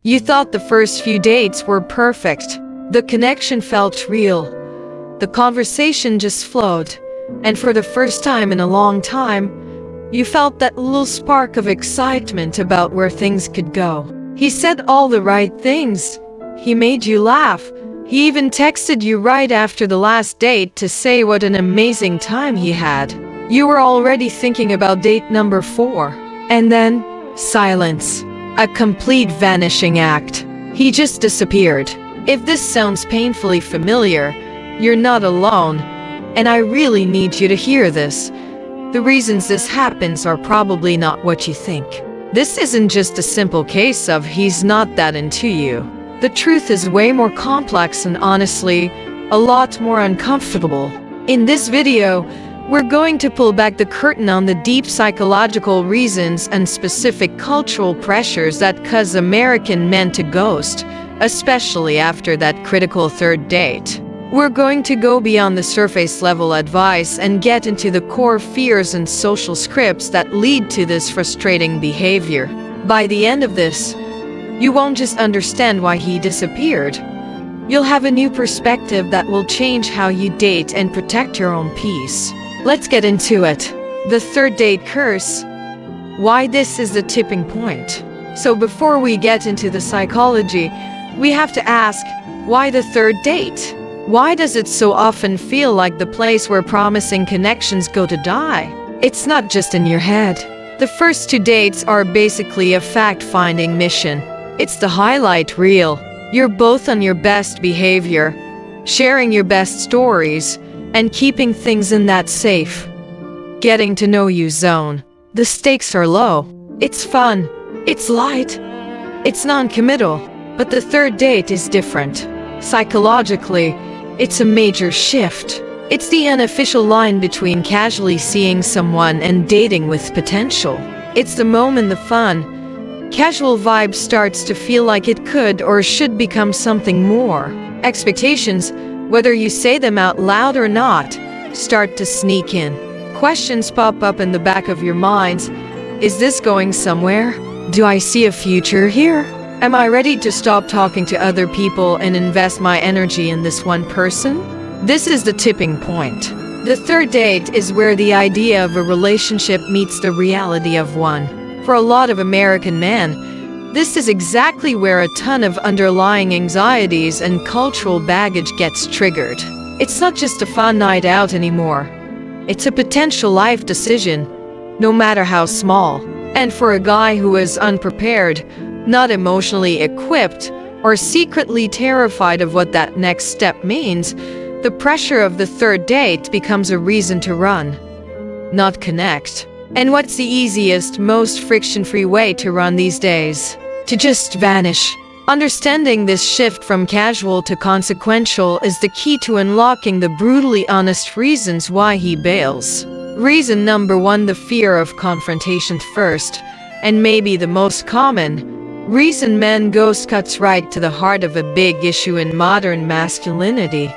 You thought the first few dates were perfect. The connection felt real. The conversation just flowed. And for the first time in a long time, you felt that little spark of excitement about where things could go. He said all the right things. He made you laugh. He even texted you right after the last date to say what an amazing time he had. You were already thinking about date number 4. And then, silence. A complete vanishing act. He just disappeared. If this sounds painfully familiar, you're not alone. And I really need you to hear this. The reasons this happens are probably not what you think. This isn't just a simple case of he's not that into you. The truth is way more complex and honestly, a lot more uncomfortable. In this video, we're going to pull back the curtain on the deep psychological reasons and specific cultural pressures that cause American men to ghost, especially after that critical third date. We're going to go beyond the surface level advice and get into the core fears and social scripts that lead to this frustrating behavior. By the end of this, you won't just understand why he disappeared. You'll have a new perspective that will change how you date and protect your own peace. Let's get into it. The third date curse. Why this is the tipping point. So before we get into the psychology, we have to ask, why the third date? Why does it so often feel like the place where promising connections go to die? It's not just in your head. The first 2 dates are basically a fact-finding mission. It's the highlight reel. You're both on your best behavior, sharing your best stories, and keeping things in that safe, getting to know you zone. The stakes are low. It's fun. It's light. It's non-committal. But the third date is different. Psychologically, it's a major shift. It's the unofficial line between casually seeing someone and dating with potential. It's the moment the fun, casual vibe starts to feel like it could or should become something more. Expectations, whether you say them out loud or not, start to sneak in. Questions pop up in the back of your minds. Is this going somewhere? Do I see a future here? Am I ready to stop talking to other people and invest my energy in this one person? This is the tipping point. The third date is where the idea of a relationship meets the reality of one. For a lot of American men, this is exactly where a ton of underlying anxieties and cultural baggage gets triggered. It's not just a fun night out anymore. It's a potential life decision, no matter how small. And for a guy who is unprepared, not emotionally equipped, or secretly terrified of what that next step means, the pressure of the third date becomes a reason to run, not connect. And what's the easiest, most friction-free way to run these days? To just vanish. Understanding this shift from casual to consequential is the key to unlocking the brutally honest reasons why he bails. Reason number 1, the fear of confrontation first, and maybe the most common reason men ghost cuts right to the heart of a big issue in modern masculinity.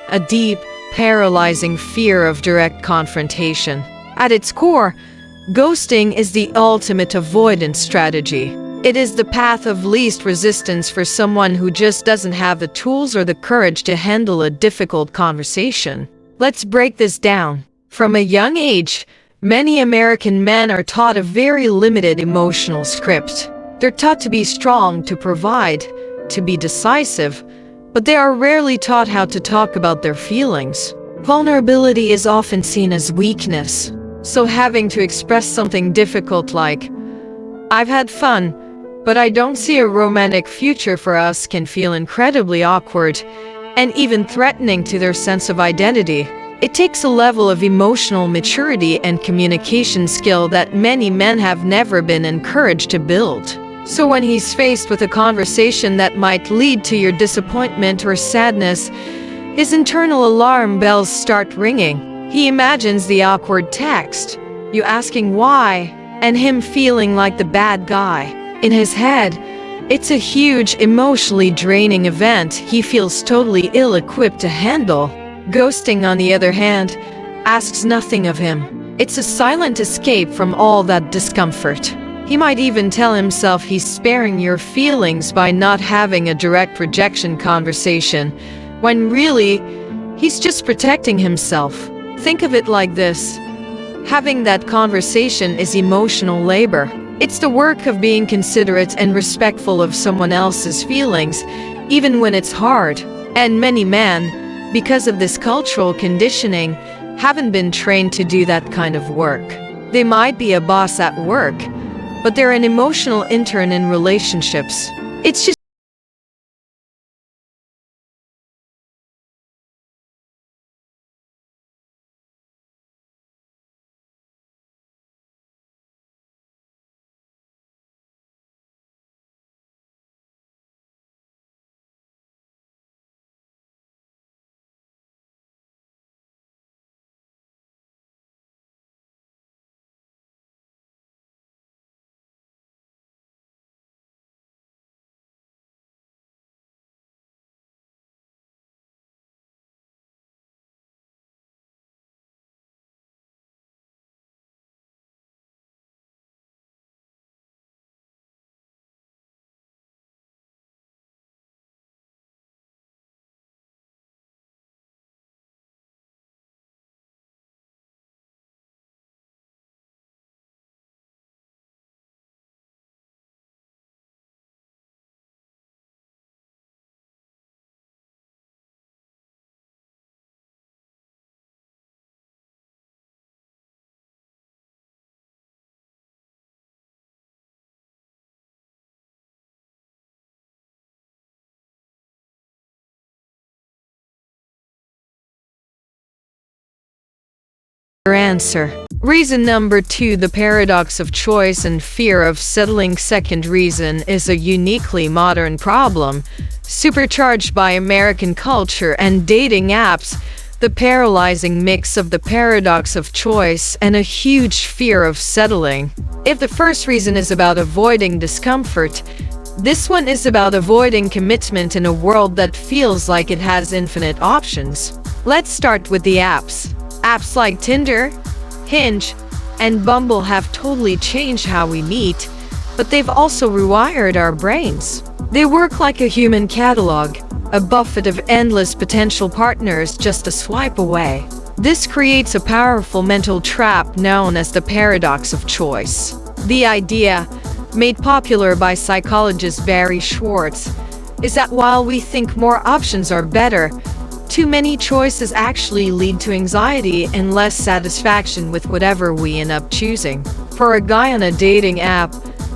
A deep, paralyzing fear of direct confrontation. At its core, ghosting is the ultimate avoidance strategy. It is the path of least resistance for someone who just doesn't have the tools or the courage to handle a difficult conversation. Let's break this down. From a young age, many American men are taught a very limited emotional script. They're taught to be strong, to provide, to be decisive, but they are rarely taught how to talk about their feelings. Vulnerability is often seen as weakness. So having to express something difficult like, "I've had fun, but I don't see a romantic future for us," can feel incredibly awkward and even threatening to their sense of identity. It takes a level of emotional maturity and communication skill that many men have never been encouraged to build. So when he's faced with a conversation that might lead to your disappointment or sadness, his internal alarm bells start ringing. He imagines the awkward text, you asking why, and him feeling like the bad guy. In his head, it's a huge, emotionally draining event he feels totally ill-equipped to handle. Ghosting, on the other hand, asks nothing of him. It's a silent escape from all that discomfort. He might even tell himself he's sparing your feelings by not having a direct rejection conversation, when really, he's just protecting himself. Think of it like this. Having that conversation is emotional labor. It's the work of being considerate and respectful of someone else's feelings, even when it's hard. And many men, because of this cultural conditioning, haven't been trained to do that kind of work. They might be a boss at work, but they're an emotional intern in relationships. It's just your answer. Reason number 2, the paradox of choice and fear of settling. Second reason is a uniquely modern problem, supercharged by American culture and dating apps, the paralyzing mix of the paradox of choice and a huge fear of settling. If the first reason is about avoiding discomfort, this one is about avoiding commitment in a world that feels like it has infinite options. Let's start with the apps. Apps like Tinder, Hinge, and Bumble have totally changed how we meet, but they've also rewired our brains. They work like a human catalog, a buffet of endless potential partners just a swipe away. This creates a powerful mental trap known as the paradox of choice. The idea, made popular by psychologist Barry Schwartz, is that while we think more options are better, too many choices actually lead to anxiety and less satisfaction with whatever we end up choosing. For a guy on a dating app,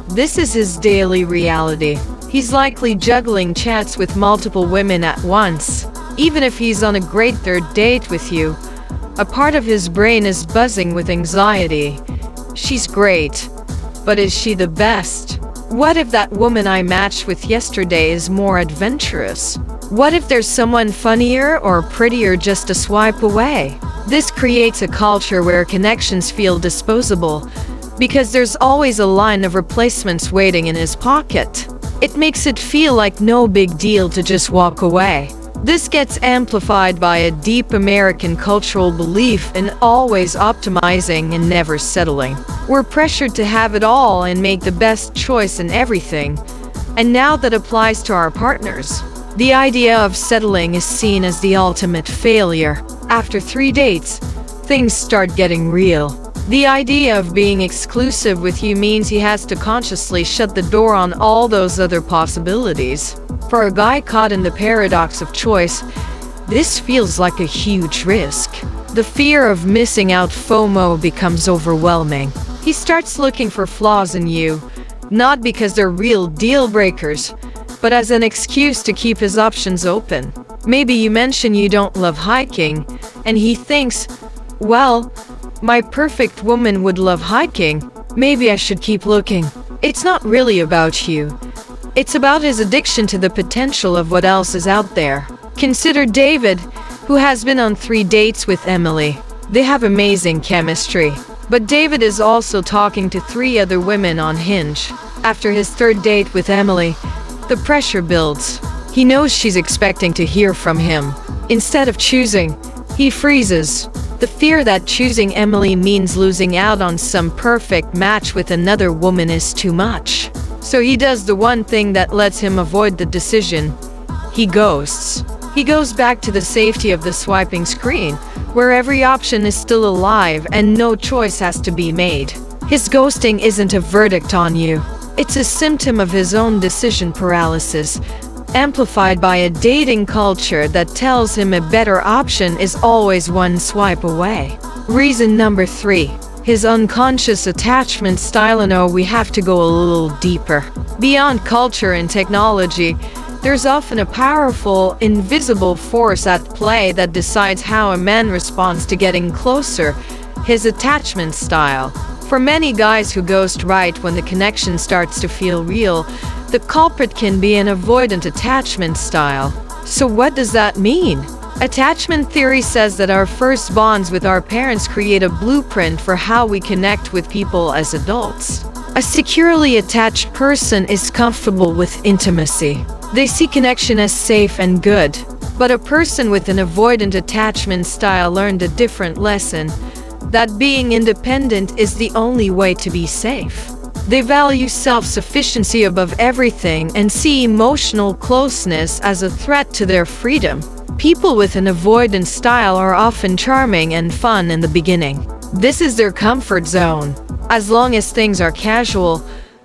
this is his daily reality. He's likely juggling chats with multiple women at once. Even if he's on a great third date with you, a part of his brain is buzzing with anxiety. She's great, but is she the best? What if that woman I matched with yesterday is more adventurous? What if there's someone funnier or prettier just a swipe away? This creates a culture where connections feel disposable because there's always a line of replacements waiting in his pocket. It makes it feel like no big deal to just walk away. This gets amplified by a deep American cultural belief in always optimizing and never settling. We're pressured to have it all and make the best choice in everything, and now that applies to our partners. The idea of settling is seen as the ultimate failure. After 3 dates, things start getting real. The idea of being exclusive with you means he has to consciously shut the door on all those other possibilities. For a guy caught in the paradox of choice, this feels like a huge risk. The fear of missing out FOMO becomes overwhelming. He starts looking for flaws in you, not because they're real deal breakers, but as an excuse to keep his options open. Maybe you mention you don't love hiking, and he thinks, well, my perfect woman would love hiking. Maybe I should keep looking. It's not really about you. It's about his addiction to the potential of what else is out there. Consider David, who has been on 3 dates with Emily. They have amazing chemistry. But David is also talking to 3 other women on Hinge. After his 3rd date with Emily, the pressure builds. He knows she's expecting to hear from him. Instead of choosing, he freezes. The fear that choosing Emily means losing out on some perfect match with another woman is too much. So he does the one thing that lets him avoid the decision. He ghosts. He goes back to the safety of the swiping screen, where every option is still alive and no choice has to be made. His ghosting isn't a verdict on you. It's a symptom of his own decision paralysis, amplified by a dating culture that tells him a better option is always one swipe away. Reason number 3. His unconscious attachment style. No, we have to go a little deeper. Beyond culture and technology, there's often a powerful, invisible force at play that decides how a man responds to getting closer. His attachment style. For many guys who ghost right when the connection starts to feel real, the culprit can be an avoidant attachment style. So what does that mean? Attachment theory says that our first bonds with our parents create a blueprint for how we connect with people as adults. A securely attached person is comfortable with intimacy. They see connection as safe and good. But a person with an avoidant attachment style learned a different lesson, that being independent is the only way to be safe. They value self-sufficiency above everything and see emotional closeness as a threat to their freedom. People with an avoidant style are often charming and fun in the beginning. This is their comfort zone. As long as things are casual,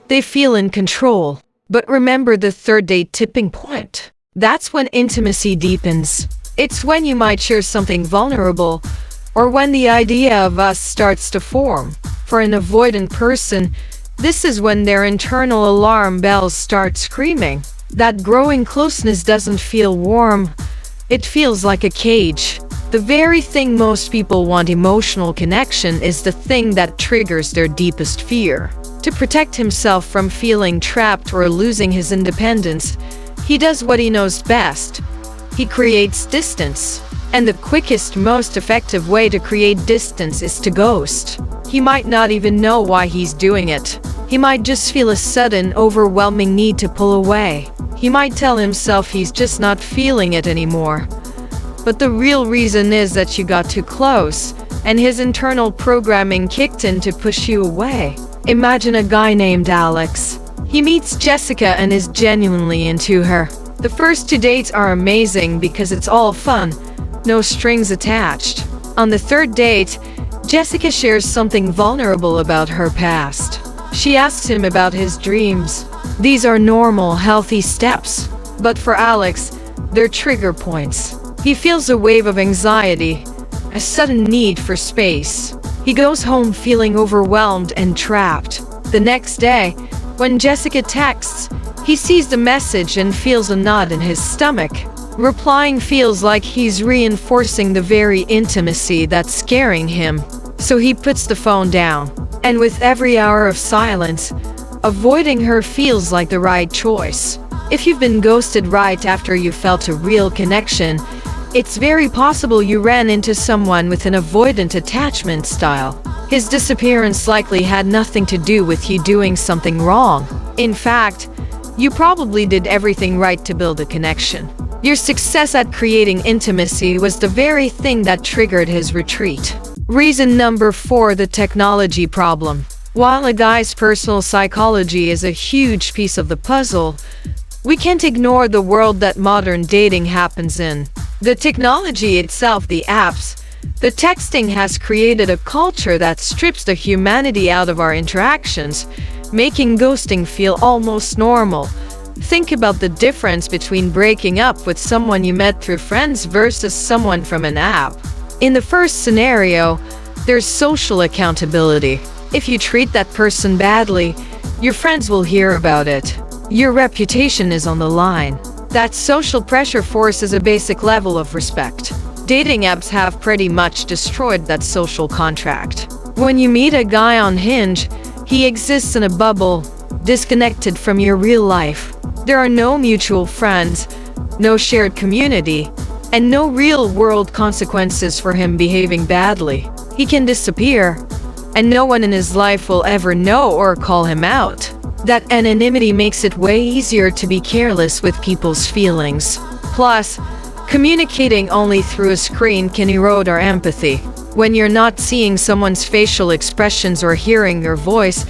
they feel in control. But remember the third date tipping point. That's when intimacy deepens. It's when you might share something vulnerable, or when the idea of us starts to form. For an avoidant person, this is when their internal alarm bells start screaming. That growing closeness doesn't feel warm. It feels like a cage. The very thing most people want emotional connection is the thing that triggers their deepest fear. To protect himself from feeling trapped or losing his independence, he does what he knows best. He creates distance. And the quickest, most effective way to create distance is to ghost. He might not even know why he's doing it. He might just feel a sudden, overwhelming need to pull away. He might tell himself he's just not feeling it anymore. But the real reason is that you got too close, and his internal programming kicked in to push you away. Imagine a guy named Alex. He meets Jessica and is genuinely into her. The first 2 dates are amazing because it's all fun. No strings attached. On the third date, Jessica shares something vulnerable about her past. She asks him about his dreams. These are normal, healthy steps. But for Alex, they're trigger points. He feels a wave of anxiety, a sudden need for space. He goes home feeling overwhelmed and trapped. The next day, when Jessica texts, he sees the message and feels a knot in his stomach. Replying feels like he's reinforcing the very intimacy that's scaring him. So he puts the phone down. And with every hour of silence, avoiding her feels like the right choice. If you've been ghosted right after you felt a real connection, it's very possible you ran into someone with an avoidant attachment style. His disappearance likely had nothing to do with you doing something wrong. In fact, you probably did everything right to build a connection. Your success at creating intimacy was the very thing that triggered his retreat. Reason number 4, the technology problem. While a guy's personal psychology is a huge piece of the puzzle, we can't ignore the world that modern dating happens in. The technology itself, the apps, the texting has created a culture that strips the humanity out of our interactions, making ghosting feel almost normal. Think about the difference between breaking up with someone you met through friends versus someone from an app. In the first scenario, there's social accountability. If you treat that person badly, your friends will hear about it. Your reputation is on the line. That social pressure forces a basic level of respect. Dating apps have pretty much destroyed that social contract. When you meet a guy on Hinge, he exists in a bubble, disconnected from your real life. There are no mutual friends, no shared community, and no real-world consequences for him behaving badly. He can disappear, and no one in his life will ever know or call him out. That anonymity makes it way easier to be careless with people's feelings. Plus, communicating only through a screen can erode our empathy. When you're not seeing someone's facial expressions or hearing their voice,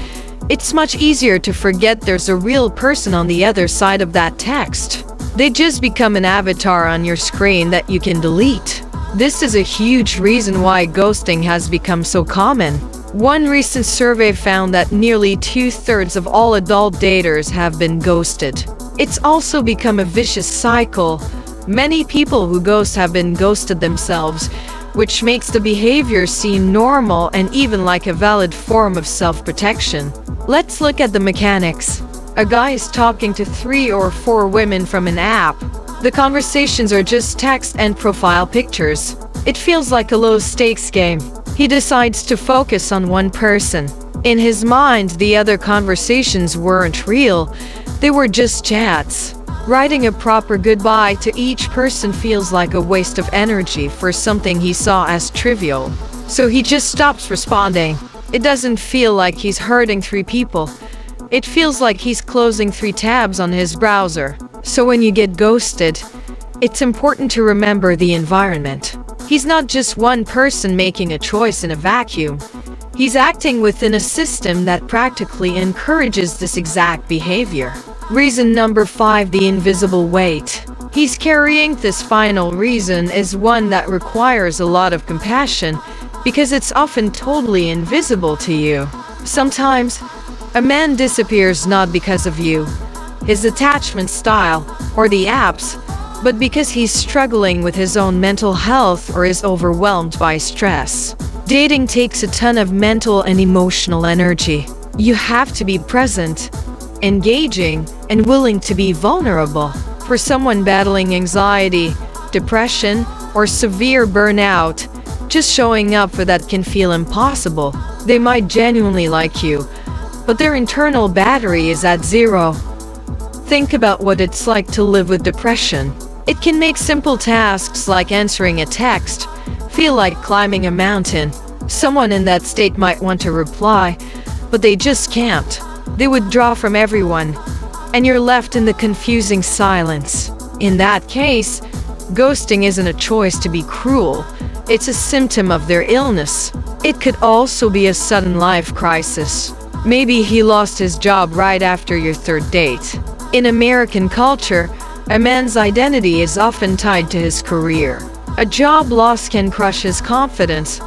it's much easier to forget there's a real person on the other side of that text. They just become an avatar on your screen that you can delete. This is a huge reason why ghosting has become so common. One recent survey found that nearly 2/3 of all adult daters have been ghosted. It's also become a vicious cycle. Many people who ghost have been ghosted themselves, which makes the behavior seem normal and even like a valid form of self-protection. Let's look at the mechanics. A guy is talking to 3 or 4 women from an app. The conversations are just text and profile pictures. It feels like a low-stakes game. He decides to focus on one person. In his mind, the other conversations weren't real. They were just chats. Writing a proper goodbye to each person feels like a waste of energy for something he saw as trivial. So he just stops responding. It doesn't feel like he's hurting 3 people. It feels like he's closing 3 tabs on his browser. So when you get ghosted, it's important to remember the environment. He's not just one person making a choice in a vacuum. He's acting within a system that practically encourages this exact behavior. Reason number 5, the invisible weight. He's carrying this final reason is one that requires a lot of compassion because it's often totally invisible to you. Sometimes, a man disappears not because of you, his attachment style, or the apps, but because he's struggling with his own mental health or is overwhelmed by stress. Dating takes a ton of mental and emotional energy. You have to be present, engaging, and willing to be vulnerable. For someone battling anxiety, depression, or severe burnout, just showing up for that can feel impossible. They might genuinely like you, but their internal battery is at 0. Think about what it's like to live with depression. It can make simple tasks like answering a text feel like climbing a mountain. Someone in that state might want to reply, but they just can't. They withdraw from everyone, and you're left in the confusing silence. In that case, ghosting isn't a choice to be cruel. It's a symptom of their illness. It could also be a sudden life crisis. Maybe he lost his job right after your 3rd date. In American culture, a man's identity is often tied to his career. A job loss can crush his confidence,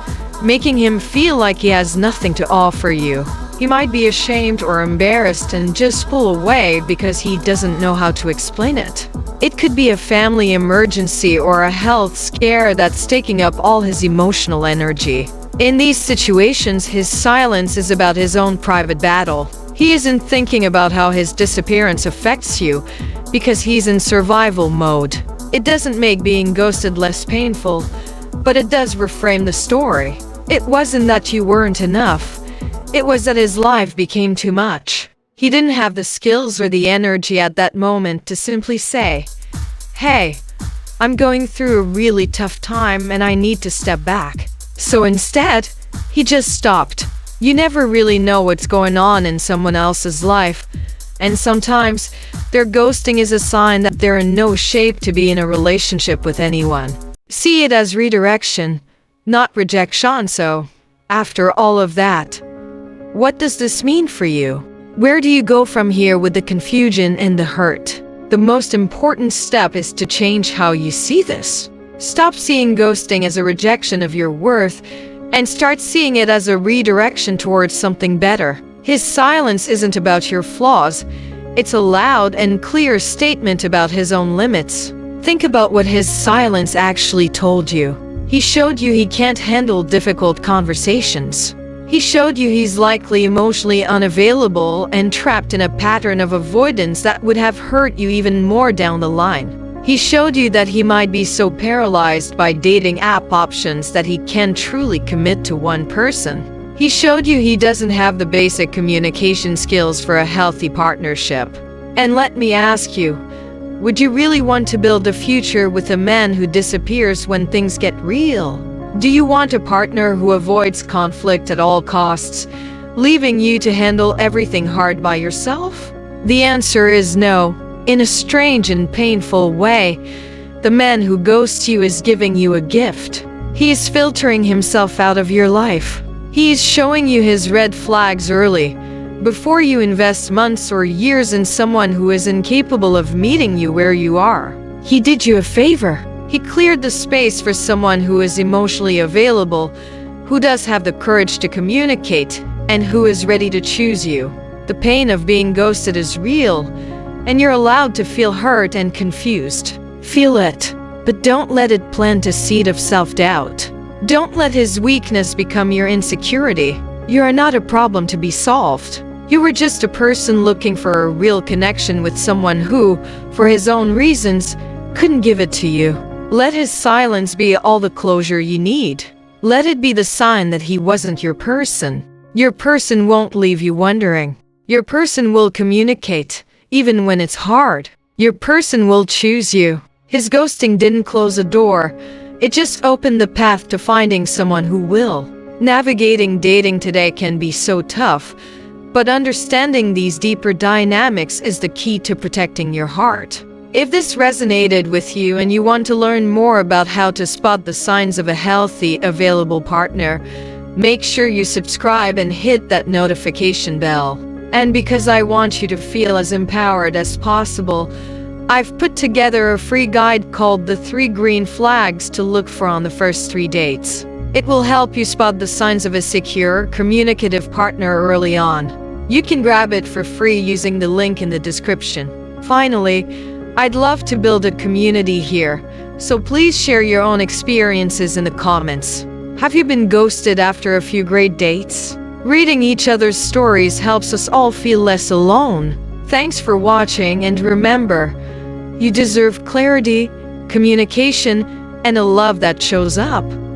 making him feel like he has nothing to offer you. He might be ashamed or embarrassed and just pull away because he doesn't know how to explain it. It could be a family emergency or a health scare that's taking up all his emotional energy. In these situations, his silence is about his own private battle. He isn't thinking about how his disappearance affects you because he's in survival mode. It doesn't make being ghosted less painful, but it does reframe the story. It wasn't that you weren't enough. It was that his life became too much. He didn't have the skills or the energy at that moment to simply say, "Hey, I'm going through a really tough time and I need to step back." So instead, he just stopped. You never really know what's going on in someone else's life, and sometimes their ghosting is a sign that they're in no shape to be in a relationship with anyone. See it as redirection, not rejection. So, after all of that, what does this mean for you? Where do you go from here with the confusion and the hurt? The most important step is to change how you see this. Stop seeing ghosting as a rejection of your worth and start seeing it as a redirection towards something better. His silence isn't about your flaws. It's a loud and clear statement about his own limits. Think about what his silence actually told you. He showed you he can't handle difficult conversations. He showed you he's likely emotionally unavailable and trapped in a pattern of avoidance that would have hurt you even more down the line. He showed you that he might be so paralyzed by dating app options that he can't truly commit to one person. He showed you he doesn't have the basic communication skills for a healthy partnership. And let me ask you, would you really want to build a future with a man who disappears when things get real? Do you want a partner who avoids conflict at all costs, leaving you to handle everything hard by yourself? The answer is no. In a strange and painful way, the man who ghosts you is giving you a gift. He is filtering himself out of your life. He is showing you his red flags early, before you invest months or years in someone who is incapable of meeting you where you are. He did you a favor. He cleared the space for someone who is emotionally available, who does have the courage to communicate, and who is ready to choose you. The pain of being ghosted is real, and you're allowed to feel hurt and confused. Feel it, but don't let it plant a seed of self-doubt. Don't let his weakness become your insecurity. You are not a problem to be solved. You were just a person looking for a real connection with someone who, for his own reasons, couldn't give it to you. Let his silence be all the closure you need. Let it be the sign that he wasn't your person. Your person won't leave you wondering. Your person will communicate, even when it's hard. Your person will choose you. His ghosting didn't close a door. It just opened the path to finding someone who will. Navigating dating today can be so tough, but understanding these deeper dynamics is the key to protecting your heart. If this resonated with you and you want to learn more about how to spot the signs of a healthy, available partner, make sure you subscribe and hit that notification bell. And because I want you to feel as empowered as possible, I've put together a free guide called The 3 Green Flags to Look For on the First 3 Dates. It will help you spot the signs of a secure, communicative partner early on. You can grab it for free using the link in the description. Finally, I'd love to build a community here, so please share your own experiences in the comments. Have you been ghosted after a few great dates? Reading each other's stories helps us all feel less alone. Thanks for watching, and remember, you deserve clarity, communication, and a love that shows up.